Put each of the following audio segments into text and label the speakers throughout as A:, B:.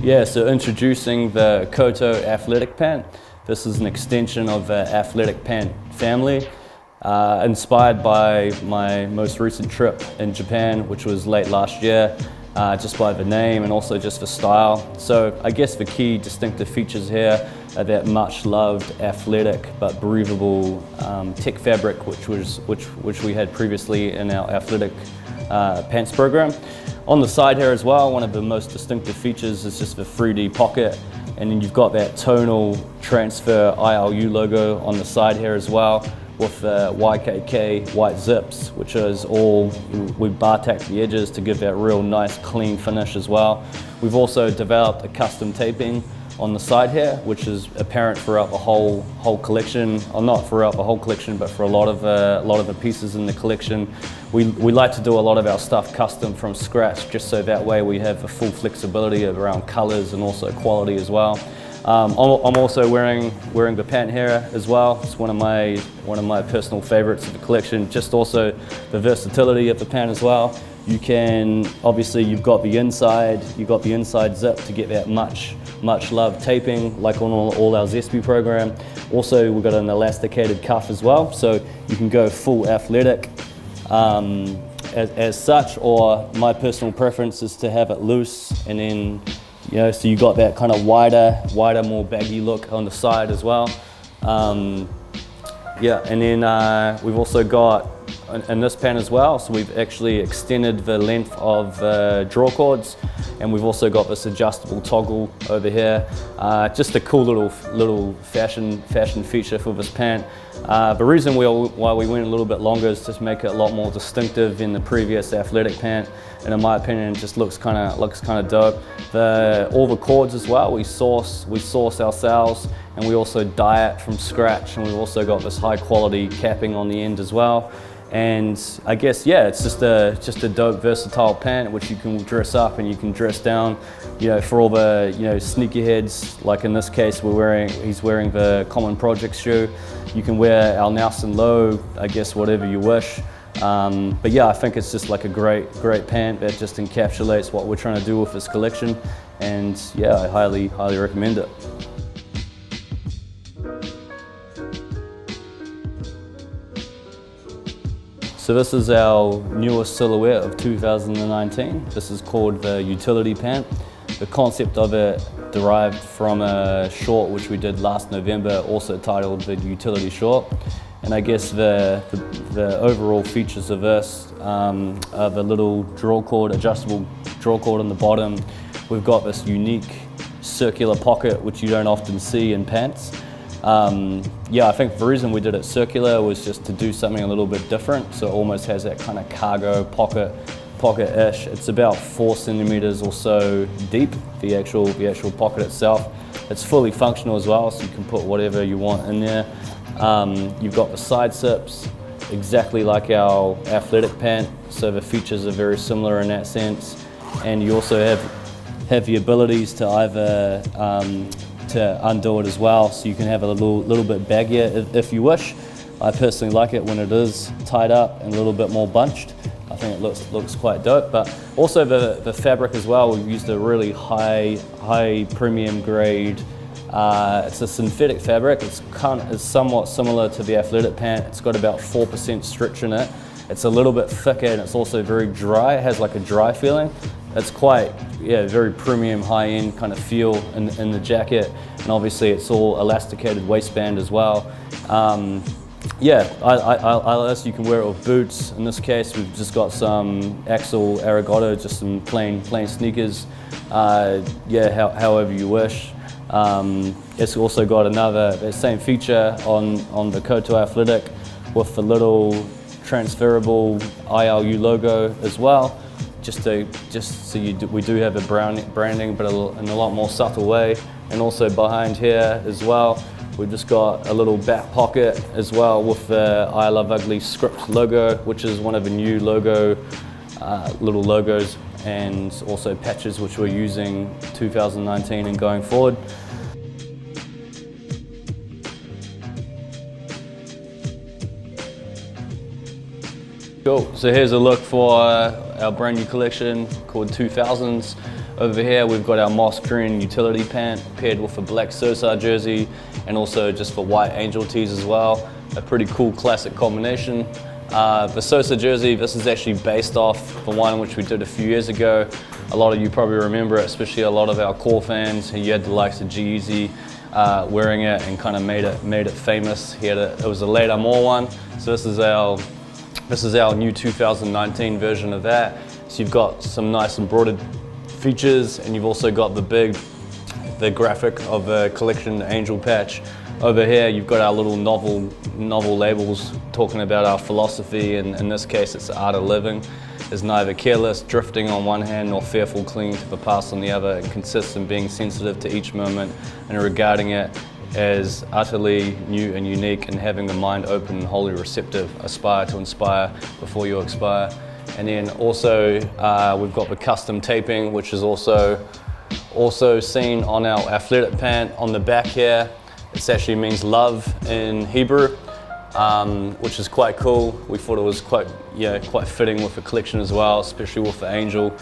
A: Yeah, so introducing the Koto Athletic Pant. This is an extension of the athletic pant family, inspired by my most recent trip in Japan, which was late last year, just by the name and also just the style. So I guess the key distinctive features here are that much loved athletic but breathable tech fabric, which we had previously in our athletic pants program. On the side here as well, one of the most distinctive features is just the 3D pocket, and then you've got that tonal transfer ILU logo on the side here as well, with the YKK white zips, which is all, we bar tacked the edges to give that real nice clean finish as well. We've also developed a custom taping on the side here, which is apparent throughout the whole collection, or not throughout the whole collection, but for a lot of the pieces in the collection. We like to do a lot of our stuff custom from scratch, just so that way we have the full flexibility around colors and also quality as well. I'm also wearing the pant here as well. It's one of my personal favorites of the collection. Just also the versatility of the pant as well. You can, obviously you've got the inside zip to get that much loved taping, like on all our Zespi program. Also, we've got an elasticated cuff as well, so you can go full athletic as such, or my personal preference is to have it loose, and then, you know, so you got that kind of wider, more baggy look on the side as well. Yeah, and then we've also got in this pant as well, so we've actually extended the length of draw cords, and we've also got this adjustable toggle over here. Just a cool little fashion feature for this pant. The reason why we went a little bit longer is to make it a lot more distinctive in the previous athletic pant, and in my opinion, it just looks kind of dope. All the cords as well, we source ourselves, and we also dye it from scratch, and we've also got this high quality capping on the end as well. And I guess, yeah, it's just a dope, versatile pant which you can dress up and you can dress down. You know, for all the sneakerheads, like in this case, he's wearing the Common Projects shoe. You can wear our Nelson Low, I guess, whatever you wish. But yeah, I think it's just like a great pant that just encapsulates what we're trying to do with this collection. And yeah, I highly recommend it. So this is our newest silhouette of 2019. This is called the Utility Pant. The concept of it derived from a short which we did last November, also titled the Utility Short. And I guess the overall features of this are the little adjustable draw cord on the bottom. We've got this unique circular pocket which you don't often see in pants. Yeah, I think the reason we did it circular was just to do something a little bit different. So it almost has that kind of cargo pocket-ish. It's about 4 centimeters or so deep, the actual pocket itself. It's fully functional as well, so you can put whatever you want in there. You've got the side zips, exactly like our athletic pant, so the features are very similar in that sense. And you also have the abilities to either to undo it as well, so you can have it a little bit baggier if you wish. I personally like it when it is tied up and a little bit more bunched. I think it looks quite dope. But also the fabric as well, we've used a really high premium grade. It's a synthetic fabric. It's somewhat similar to the athletic pant. It's got about 4% stretch in it. It's a little bit thicker and it's also very dry. It has like a dry feeling. It's quite, yeah, very premium, high-end kind of feel in the jacket, and obviously it's all elasticated waistband as well. Yeah, you can wear it with boots. In this case, we've just got some Axel Arigato, just some plain sneakers. Yeah, however you wish. It's also got that same feature on the Koto Athletic with the little transferable ILU logo as well. We do have a branding, but in a lot more subtle way. And also behind here as well, we've just got a little back pocket as well with the I Love Ugly script logo, which is one of the new little logos, and also patches which we're using 2019 and going forward. Cool, so here's a look for our brand new collection called 2000s. Over here we've got our moss green utility pant paired with a black Sosa jersey and also just for white Angel tees as well. A pretty cool classic combination. The Sosa jersey, this is actually based off the one which we did a few years ago. A lot of you probably remember it, especially a lot of our core fans. You had the likes of G-Eazy wearing it and kind of made it famous. It was a Late Amore one. So this is our new 2019 version of that. So you've got some nice embroidered features, and you've also got the graphic of the collection Angel patch. Over here you've got our little novel labels talking about our philosophy, and in this case it's the art of living. Is neither careless, drifting on one hand, nor fearful, clinging to the past on the other. It consists in being sensitive to each moment and regarding it as utterly new and unique, and having the mind open and wholly receptive. Aspire to inspire before you expire. And then also we've got the custom taping, which is also seen on our athletic pant on the back here. It actually means love in Hebrew, which is quite cool. We thought it was quite fitting with the collection as well, especially with the Angel.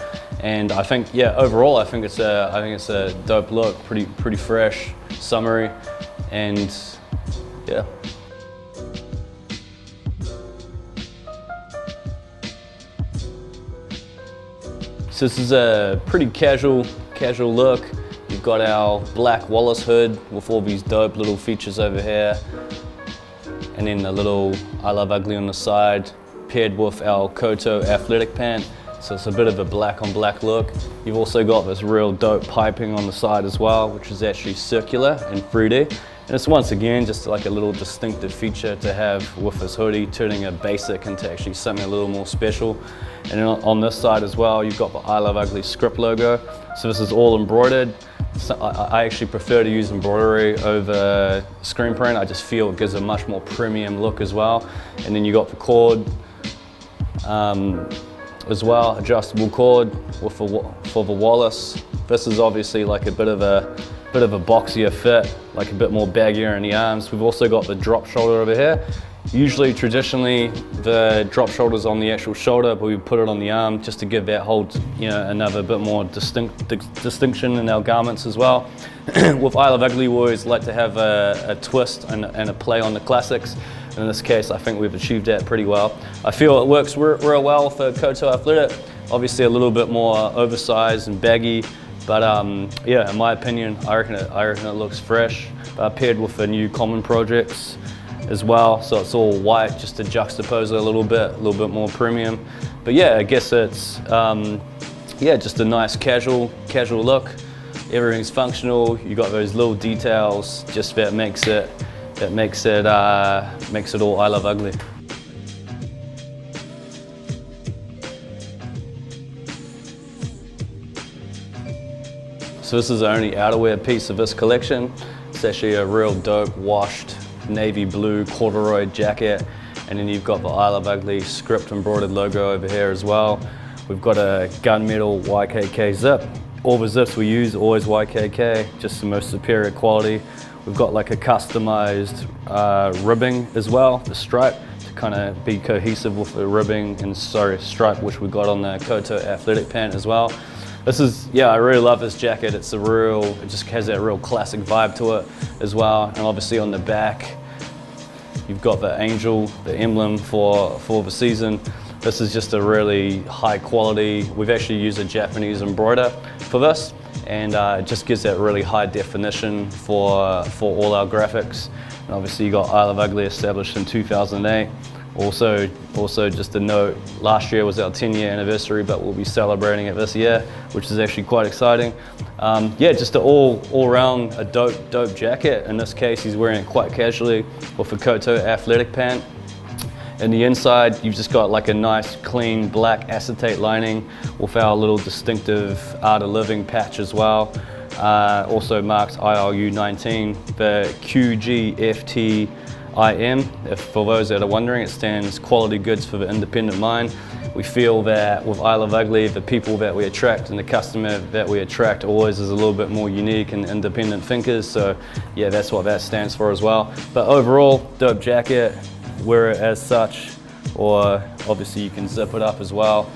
A: And I think, overall, I think it's a dope look, pretty fresh, summery, and yeah. So this is a pretty casual look. You've got our black Wallace hood with all these dope little features over here, and then the little I Love Ugly on the side, paired with our Koto athletic pant. So it's a bit of a black on black look. You've also got this real dope piping on the side as well, which is actually circular and 3D. And it's once again just like a little distinctive feature to have with this hoodie, turning a basic into actually something a little more special. And then on this side as well, you've got the I Love Ugly script logo. So this is all embroidered. So I actually prefer to use embroidery over screen print. I just feel it gives a much more premium look as well. And then you got the cord as well, adjustable cord for the Wallace. This is obviously like a bit of a boxier fit, like a bit more baggier in the arms. We've also got the drop shoulder over here. Usually, traditionally, the drop shoulder's on the actual shoulder, but we put it on the arm just to give that whole, another bit more distinction in our garments as well. With I Love Ugly, we always like to have a twist and a play on the classics. And in this case, I think we've achieved that pretty well. I feel it works real well for Koto Athletic. Obviously, a little bit more oversized and baggy, but yeah, in my opinion, I reckon it looks fresh. Paired with the new Common projects as well, so it's all white just to juxtapose it a little bit more premium. But yeah, I guess it's just a nice casual look. Everything's functional. You got those little details just that makes it all I Love Ugly. So this is the only outerwear piece of this collection. It's actually a real dope washed navy blue corduroy jacket, and then you've got the I Love Ugly script embroidered logo over here as well. We've got a gunmetal YKK zip. All the zips we use always YKK, just the most superior quality. We've got like a customized ribbing as well, the stripe, to kind of be cohesive with the ribbing and stripe which we got on the Koto athletic pant as well. This is, I really love this jacket. It just has that real classic vibe to it as well. And obviously on the back, you've got the Angel, the emblem for the season. This is just a really high quality. We've actually used a Japanese embroider for this, and it just gives that really high definition for all our graphics. And obviously you got I Love Ugly established in 2008. Also just a note, last year was our 10-year anniversary, but we'll be celebrating it this year, which is actually quite exciting. Just an all-round a dope jacket. In this case, he's wearing it quite casually with a Koto athletic pant. In the inside, you've just got like a nice, clean black acetate lining with our little distinctive Art of Living patch as well. Also marks ILU 19, the QGFT IM, for those that are wondering, it stands Quality Goods for the Independent Mind. We feel that with I Love Ugly, the people that we attract and the customer that we attract always is a little bit more unique and independent thinkers, so yeah, that's what that stands for as well. But overall, dope jacket, wear it as such, or obviously you can zip it up as well.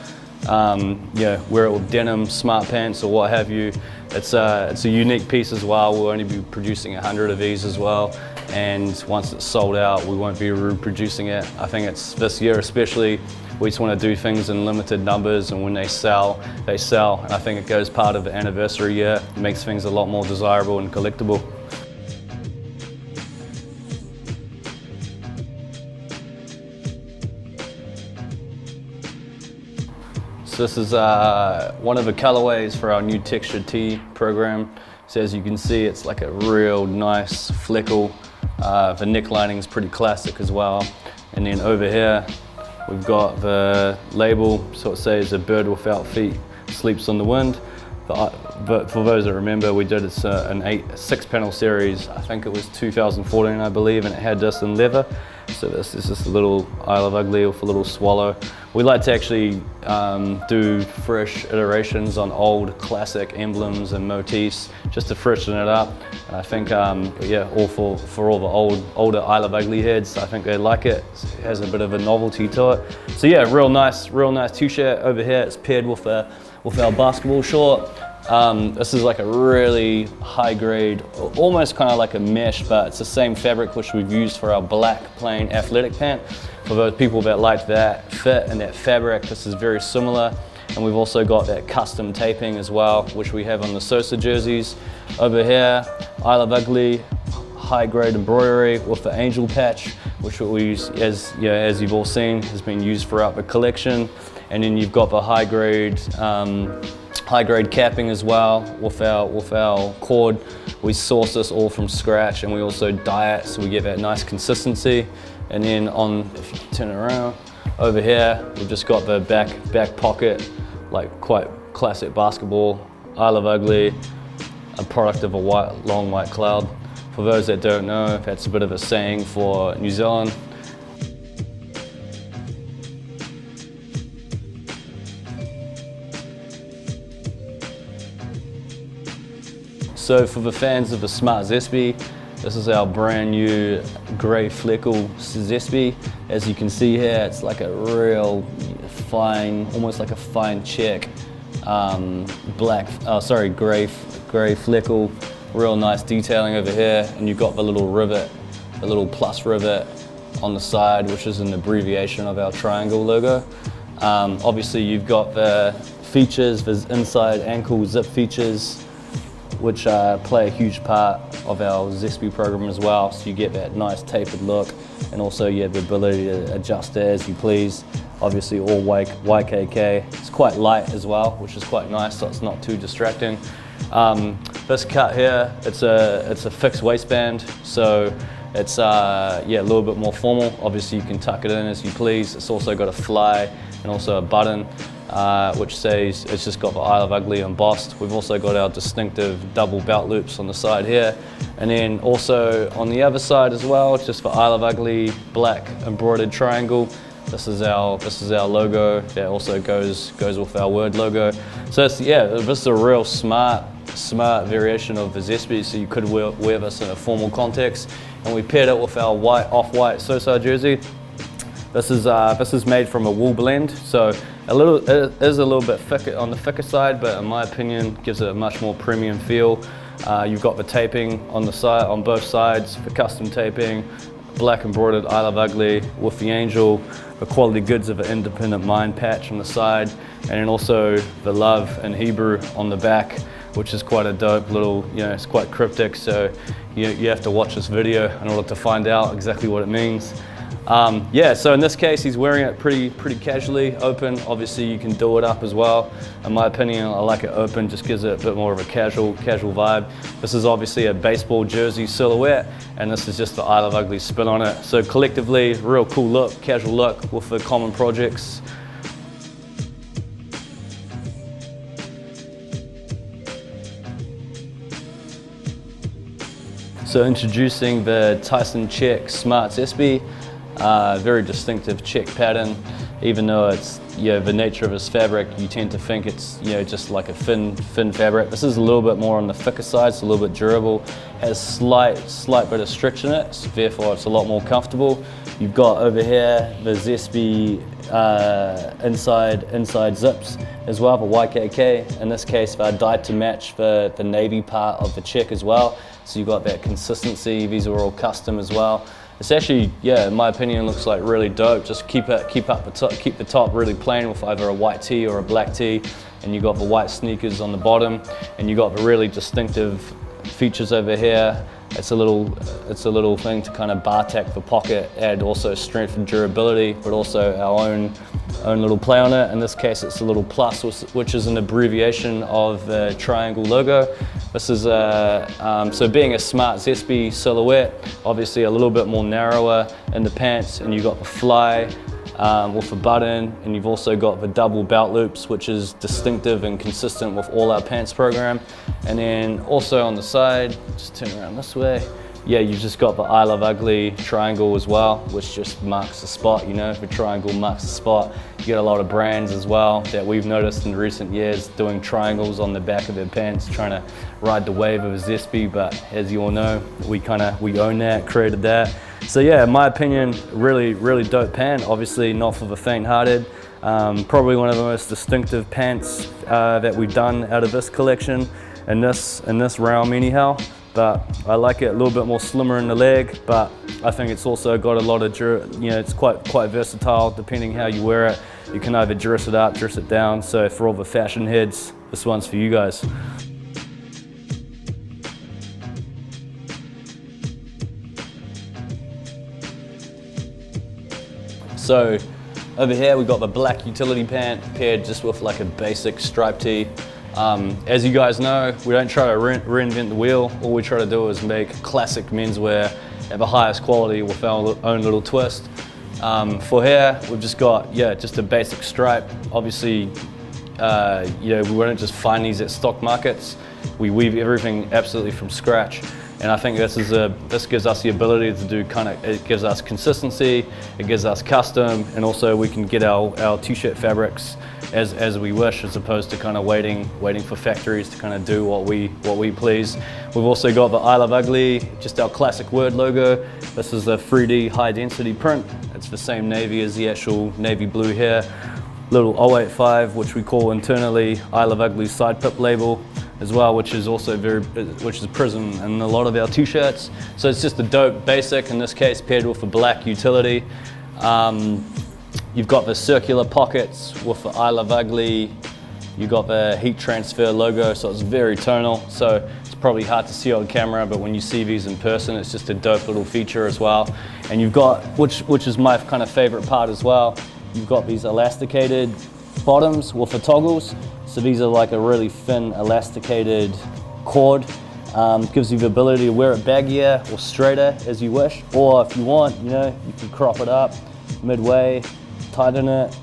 A: wear it with denim, smart pants or what have you. It's a unique piece as well. We'll only be producing 100 of these as well, and once it's sold out we won't be reproducing it. I think it's this year especially, we just want to do things in limited numbers, and when they sell, they sell. And I think it goes part of the anniversary year. It makes things a lot more desirable and collectible. So this is one of the colorways for our new textured tee program. So as you can see, it's like a real nice fleckle. The neck lining is pretty classic as well. And then over here, we've got the label, so it says "A bird without feet sleeps on the wind." But for those that remember, we did a 6-panel series. I think it was 2014, I believe, and it had this in leather. So this is just a little Isle of Ugly with a little swallow. We like to actually do fresh iterations on old classic emblems and motifs just to freshen it up. And I think, all for all the older Isle of Ugly heads, I think they like it. It has a bit of a novelty to it. So yeah, real nice t-shirt over here. It's paired with our basketball short. This is like a really high grade, almost kind of like a mesh, but it's the same fabric which we've used for our black plain athletic pant. For those people that like that fit and that fabric, this is very similar. And we've also got that custom taping as well, which we have on the Sosa jerseys. Over here, Isle of Ugly, high grade embroidery with the angel patch, which we use, as you've all seen, has been used throughout the collection. And then you've got the high grade capping as well with our cord. We source this all from scratch, and we also dye it so we get that nice consistency. And then if you turn it around, over here we've just got the back pocket, like quite classic basketball, Isle of Ugly, a product of a long white cloud. For those that don't know, that's a bit of a saying for New Zealand. So for the fans of the Smart Zesty, this is our brand new grey fleckle Zesty. As you can see here, it's like a real fine, almost like a fine check, grey fleckle, real nice detailing over here. And you've got the little rivet, the little plus rivet on the side, which is an abbreviation of our triangle logo. Obviously you've got the features, the inside ankle zip features, which play a huge part of our Zesty program as well. So you get that nice tapered look, and also you have the ability to adjust it as you please. Obviously all YKK. It's quite light as well, which is quite nice, so it's not too distracting. This cut here, it's a fixed waistband, so it's a little bit more formal. Obviously you can tuck it in as you please. It's also got a fly and also a button, which says it's just got the Isle of Ugly embossed. We've also got our distinctive double belt loops on the side here, and then also on the other side as well, just for Isle of Ugly black embroidered triangle. This is our logo that also goes with our word logo. So this is a real smart variation of the Zesty, so you could wear this in a formal context. And we paired it with our off-white Sosa jersey. This is made from a wool blend, so it is a little bit thicker on the thicker side, but in my opinion gives it a much more premium feel. You've got the taping on the side, on both sides, for custom taping, black embroidered Isle of Ugly with the angel, the quality goods of an independent mind patch on the side, and then also the love in Hebrew on the back, which is quite a dope little, it's quite cryptic, so you have to watch this video in order to find out exactly what it means. So in this case, he's wearing it pretty casually, open. Obviously, you can do it up as well. In my opinion, I like it open, just gives it a bit more of a casual vibe. This is obviously a baseball jersey silhouette, and this is just the Isle of Ugly spin on it. So collectively, real cool look, casual look with the common projects. So introducing the Tyson Check Smart Zesty. Very distinctive check pattern. Even though it's the nature of his fabric, you tend to think it's just like a thin fabric. This is a little bit more on the thicker side, it's a little bit durable. Has slight bit of stretch in it, so therefore it's a lot more comfortable. You've got over here the Zespy inside zips as well, the YKK. In this case, they're dyed to match the navy part of the check as well. So you've got that consistency. These are all custom as well. It's actually, yeah, in my opinion, looks like really dope. Just keep the top really plain with either a white tee or a black tee, and you got the white sneakers on the bottom, and you got the really distinctive features over here. It's a little thing to kind of bar tack the pocket, add also strength and durability, but also our own little play on it. In this case, it's a little plus, which is an abbreviation of the triangle logo. This is so being a smart Zespy silhouette, obviously a little bit more narrower in the pants, and you got the fly with a button, and you've also got the double belt loops, which is distinctive and consistent with all our pants program. And then also on the side, just turn around this way, yeah, you've just got the I Love Ugly triangle as well, which just marks the spot. You know, if a triangle marks the spot, you get a lot of brands as well that we've noticed in recent years doing triangles on the back of their pants, trying to ride the wave of a Zespy. But as you all know, we own that, created that. So yeah, in my opinion, really dope pant. Obviously not for the faint-hearted. Probably one of the most distinctive pants that we've done out of this collection in this realm anyhow. But I like it a little bit more slimmer in the leg, but I think it's also got a lot of, it's quite versatile depending how you wear it. You can either dress it up, dress it down. So for all the fashion heads, this one's for you guys. So over here we've got the black utility pant paired just with like a basic striped tee. As you guys know, we don't try to reinvent the wheel. All we try to do is make classic menswear at the highest quality with our own little twist. For here, we've just got, just a basic stripe. Obviously, we wouldn't just find these at stock markets. We weave everything absolutely from scratch. And I think this gives us the ability to do it gives us consistency, it gives us custom, and also we can get our t-shirt fabrics as we wish, as opposed to kind of waiting for factories to kind of do what we please. We've also got the I Love Ugly, just our classic word logo. This is a 3D high density print. It's the same navy as the actual navy blue here. Little 085, which we call internally I Love Ugly side pip label as well, which is also which is Prism in a lot of our t-shirts. So it's just a dope basic, in this case paired with a black utility. You've got the circular pockets with the I Love Ugly. You've got the heat transfer logo, so it's very tonal. So it's probably hard to see on camera, but when you see these in person, it's just a dope little feature as well. And you've got, which is my kind of favorite part as well, you've got these elasticated bottoms with the toggles. So these are like a really thin elasticated cord. Gives you the ability to wear it baggier or straighter as you wish. Or if you want, you can crop it up midway, tighten it,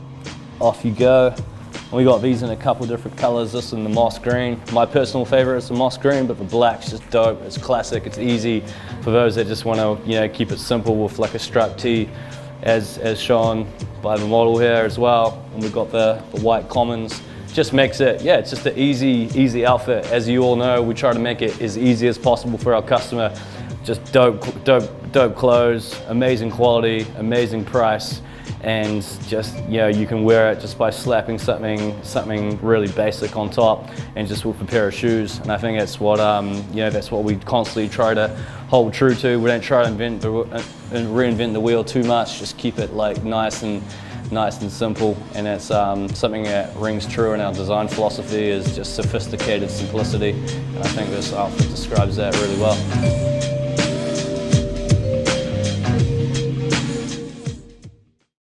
A: off you go. And we got these in a couple different colors. This in the moss green. My personal favorite is the moss green, but the black's just dope. It's classic, it's easy for those that just want to keep it simple with like a striped tee as shown by the model here as well. And we've got the white commons. Just makes it, it's just an easy outfit. As you all know, we try to make it as easy as possible for our customer. Just dope clothes, amazing quality, amazing price, and just you can wear it just by slapping something really basic on top, and just with a pair of shoes. And I think that's what that's what we constantly try to hold true to. We don't try to reinvent the wheel too much. Just keep it like nice and simple, and that's something that rings true in our design philosophy, is just sophisticated simplicity, and I think this outfit describes that really well.